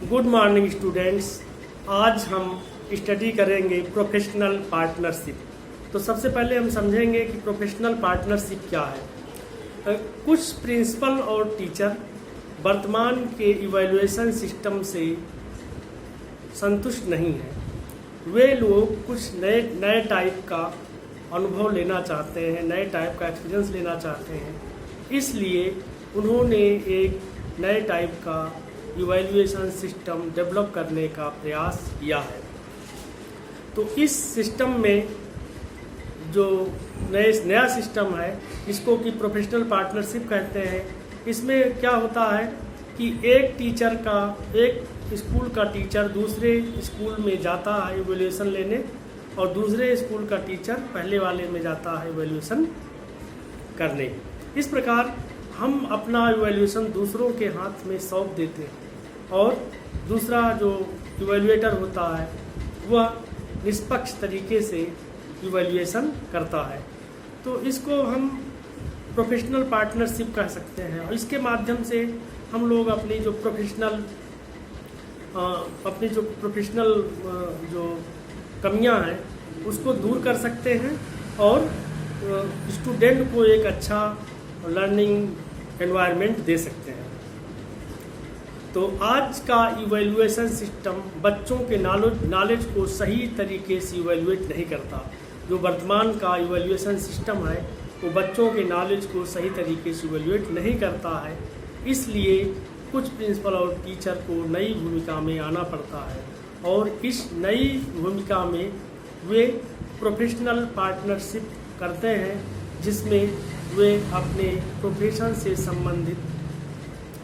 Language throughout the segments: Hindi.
Good morning students. आज हम स्टडी करेंगे प्रोफेशनल पार्टनरशिप। तो सबसे पहले हम समझेंगे कि प्रोफेशनल पार्टनरशिप क्या है। कुछ प्रिंसिपल और टीचर वर्तमान के इवैल्यूएशन सिस्टम से संतुष्ट नहीं हैं। वे लोग कुछ नए टाइप का अनुभव लेना चाहते हैं, नए टाइप का एक्सपीरियंस लेना चाहते हैं। इसलिए उन्होंने एक नए टाइप का इवैल्यूएशन सिस्टम डेवलप करने का प्रयास किया है। तो इस सिस्टम में जो नया सिस्टम है, इसको कि प्रोफेशनल पार्टनरशिप कहते हैं। इसमें क्या होता है कि एक स्कूल का टीचर दूसरे स्कूल में जाता है इवैल्यूएशन लेने, और दूसरे स्कूल का टीचर पहले वाले में जाता है इवैल्यूएशन करने। इस प्रकार हम अपना इवैल्यूएशन दूसरों के हाथ में सौंप देते हैं, और दूसरा जो इवैल्यूएटर होता है वह निष्पक्ष तरीके से इवैल्यूएशन करता है। तो इसको हम प्रोफेशनल पार्टनरशिप कह सकते हैं। और इसके माध्यम से हम लोग अपनी जो प्रोफेशनल जो कमियां हैं उसको दूर कर सकते हैं, और स्टूडेंट को एक अच्छा लर्निंग एनवायरनमेंट दे सकते हैं। तो आज का इवैल्यूएशन सिस्टम बच्चों के नॉलेज को सही तरीके से इवैल्यूएट नहीं करता। जो वर्तमान का इवैल्यूएशन सिस्टम है वो बच्चों के नॉलेज को सही तरीके से इवैल्यूएट नहीं करता है। इसलिए कुछ प्रिंसिपल और टीचर को नई भूमिका में आना पड़ता है, और इस नई भूमिका में वे प्रोफेशनल पार्टनरशिप करते हैं, जिसमें वे अपने प्रोफेशन से संबंधित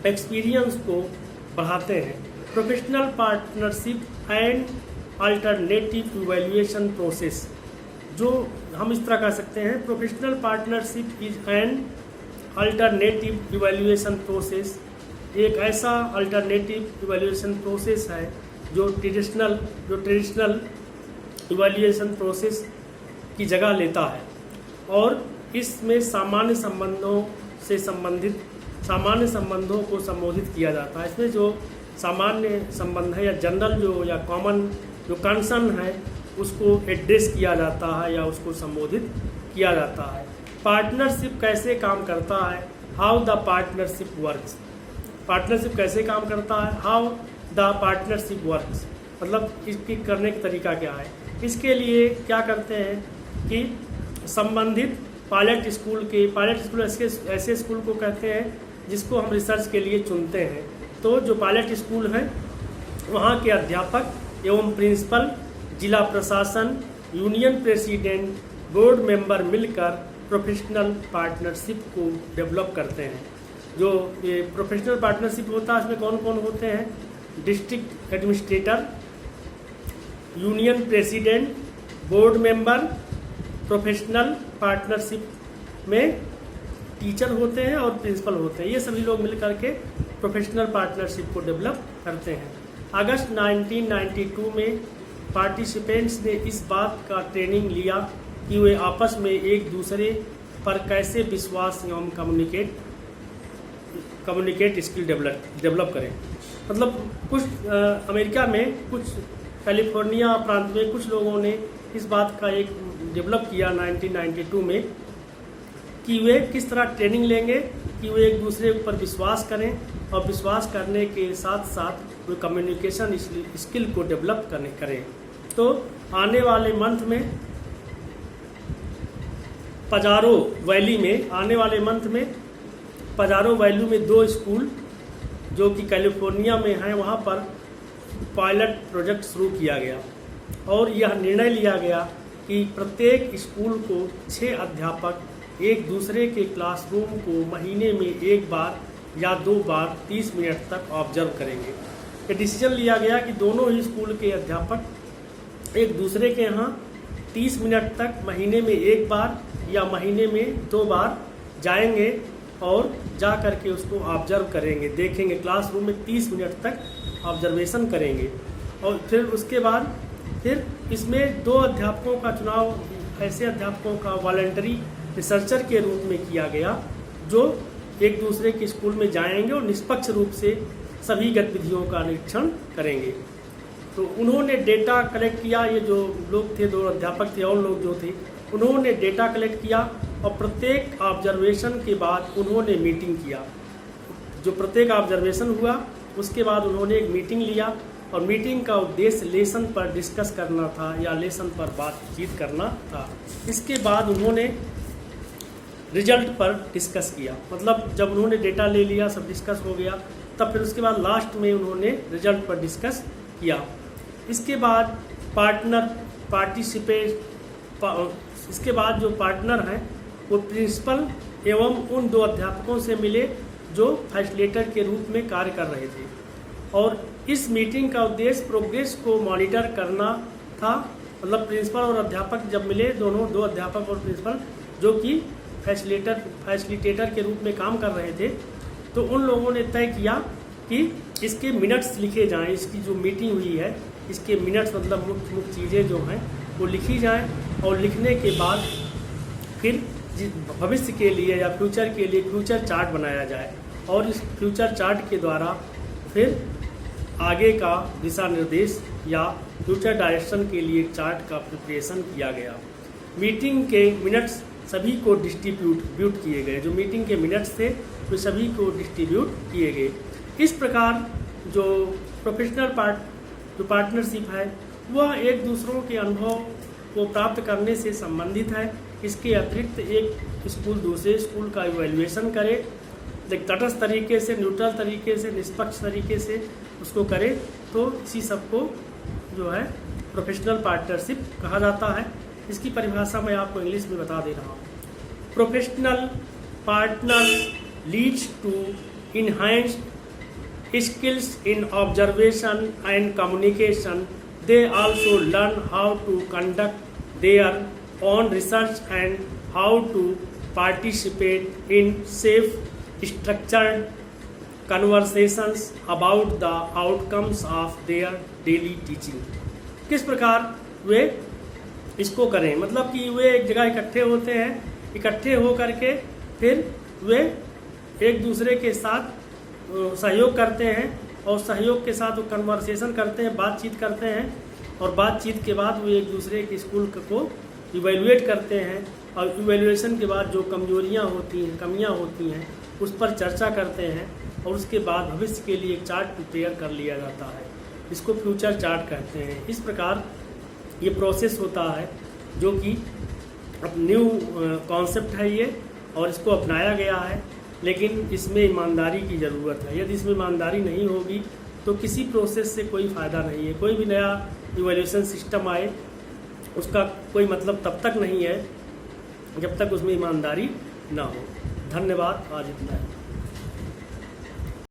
एक्सपीरियंस को बढ़ाते हैं। Professional partnership and alternative evaluation process, जो हम इस तरह कह सकते हैं, professional partnership is and alternative evaluation process एक ऐसा अल्टरनेटिव इवैल्यूएशन प्रोसेस है जो ट्रेडिशनल इवैल्यूएशन प्रोसेस की जगह लेता है, और इसमें सामान्य संबंधों को संबोधित किया जाता है। इसमें जो सामान्य संबंध है या जनरल या कॉमन जो कंसर्न है उसको एड्रेस किया जाता है या उसको संबोधित किया जाता है। पार्टनरशिप कैसे काम करता है, how the partnership works. Partnership कैसे काम करता है, हाउ द पार्टनरशिप वर्क्स, मतलब इसकी करने का तरीका क्या है। इसके लिए क्या करते हैं कि संबंधित पायलट स्कूल ऐसे स्कूल को कहते हैं जिसको हम रिसर्च के लिए चुनते हैं। तो जो पायलट स्कूल हैं वहाँ के अध्यापक एवं प्रिंसिपल, जिला प्रशासन, यूनियन प्रेसिडेंट, बोर्ड मेंबर मिलकर प्रोफेशनल पार्टनरशिप को डेवलप करते हैं। जो ये प्रोफेशनल पार्टनरशिप होता है इसमें कौन कौन होते हैं, district administrator, union president, board member. Professional partnership में टीचर होते हैं और प्रिंसिपल होते हैं। ये सभी लोग मिलकर के प्रोफेशनल पार्टनरशिप को डेवलप करते हैं। अगस्त 1992 में पार्टिसिपेंट्स ने इस बात का ट्रेनिंग लिया कि वे आपस में एक दूसरे पर कैसे विश्वास एवं कम्युनिकेट स्किल डेवलप करें। मतलब कुछ अमेरिका में, कुछ कैलिफोर्निया प्रांत में कुछ लोगों ने इस बात का एक डेवलप किया 1992 में कि वे किस तरह ट्रेनिंग लेंगे कि वे एक दूसरे पर विश्वास करें, और विश्वास करने के साथ साथ वे कम्युनिकेशन स्किल को डेवलप करें। तो आने वाले मंथ में पजारो वैली में 2 स्कूल जो कि कैलिफोर्निया में हैं वहाँ पर पायलट प्रोजेक्ट शुरू किया गया, और यह निर्णय लिया गया कि प्रत्येक स्कूल को 6 अध्यापक एक दूसरे के क्लासरूम को महीने में 1 बार या 2 बार 30 मिनट तक ऑब्जर्व करेंगे। ये डिसीजन लिया गया कि दोनों ही स्कूल के अध्यापक एक दूसरे के यहाँ 30 मिनट तक महीने में 1 बार या महीने में 2 बार जाएंगे, और जा करके उसको ऑब्जर्व करेंगे, देखेंगे, क्लासरूम में 30 मिनट तक ऑब्जर्वेशन करेंगे। और फिर उसके बाद फिर इसमें 2 अध्यापकों का चुनाव, ऐसे अध्यापकों का वॉलंटरी रिसर्चर के रूप में किया गया, जो एक दूसरे के स्कूल में जाएंगे और निष्पक्ष रूप से सभी गतिविधियों का निरीक्षण करेंगे। तो उन्होंने डेटा कलेक्ट किया, ये जो लोग थे 2 अध्यापक थे और लोग जो थे उन्होंने डेटा कलेक्ट किया और प्रत्येक ऑब्जर्वेशन के बाद उन्होंने मीटिंग किया। जो प्रत्येक ऑब्जर्वेशन हुआ उसके बाद उन्होंने एक मीटिंग लिया और मीटिंग का उद्देश्य लेसन पर डिस्कस करना था या लेसन पर बातचीत करना था। इसके बाद उन्होंने रिजल्ट पर डिस्कस किया, मतलब जब उन्होंने डेटा ले लिया, सब डिस्कस हो गया, तब फिर उसके बाद लास्ट में उन्होंने रिजल्ट पर डिस्कस किया। इसके बाद इसके बाद जो पार्टनर हैं वो प्रिंसिपल एवं उन 2 अध्यापकों से मिले जो फैसिलिटेटर के रूप में कार्य कर रहे थे और इस मीटिंग का उद्देश्य प्रोग्रेस को मॉनिटर करना था। मतलब प्रिंसिपल और अध्यापक जब मिले, दोनों 2 अध्यापक और प्रिंसिपल जो कि फैसिलिटेटर के रूप में काम कर रहे थे, तो उन लोगों ने तय किया कि इसके मिनट्स लिखे जाएं। इसकी जो मीटिंग हुई है इसके मिनट्स, मतलब मुख्य मुख्य चीज़ें जो हैं वो लिखी जाएं और लिखने के बाद फिर भविष्य के लिए या फ्यूचर के लिए फ्यूचर चार्ट बनाया जाए और इस फ्यूचर चार्ट के द्वारा फिर आगे का दिशा निर्देश या फ्यूचर डायरेक्शन के लिए चार्ट का प्रिपरेशन किया गया। मीटिंग के मिनट्स सभी को डिस्ट्रीब्यूट किए गए, जो मीटिंग के मिनट्स थे वे सभी को डिस्ट्रीब्यूट किए गए। इस प्रकार जो प्रोफेशनल पार्टनरशिप है वह एक दूसरों के अनुभव को प्राप्त करने से संबंधित है। इसके अतिरिक्त एक स्कूल दूसरे स्कूल का इवैल्यूएशन करे, एक तटस्थ तरीके से, न्यूट्रल तरीके से, निष्पक्ष तरीके से उसको करे, तो इसी सबको जो है प्रोफेशनल पार्टनरशिप कहा जाता है। इसकी परिभाषा मैं आपको इंग्लिश में बता दे रहा हूँ। Professional partner leads to enhanced skills in observation and communication. They also learn how to conduct their own research and how to participate in safe, structured conversations about the outcomes of their daily teaching. किस प्रकार वे इसको करें, मतलब कि वे एक जगह इकट्ठे होते हैं, इकट्ठे हो करके फिर वे एक दूसरे के साथ सहयोग करते हैं और सहयोग के साथ वो कन्वर्सेशन करते हैं, बातचीत करते हैं और बातचीत के बाद वो एक दूसरे के स्कूल को इवैल्यूएट करते हैं और इवैल्यूएशन के बाद जो कमजोरियां होती हैं, कमियां होती हैं, उस पर चर्चा करते हैं और उसके बाद भविष्य के लिए एक चार्ट प्रिपेयर कर लिया जाता है। इसको फ्यूचर चार्ट कहते हैं। इस प्रकार ये प्रोसेस होता है जो कि अब न्यू कॉन्सेप्ट है ये और इसको अपनाया गया है, लेकिन इसमें ईमानदारी की ज़रूरत है। यदि इसमें ईमानदारी नहीं होगी तो किसी प्रोसेस से कोई फ़ायदा नहीं है। कोई भी नया इवैल्यूएशन सिस्टम आए उसका कोई मतलब तब तक नहीं है जब तक उसमें ईमानदारी ना हो। धन्यवाद। आज इतना है।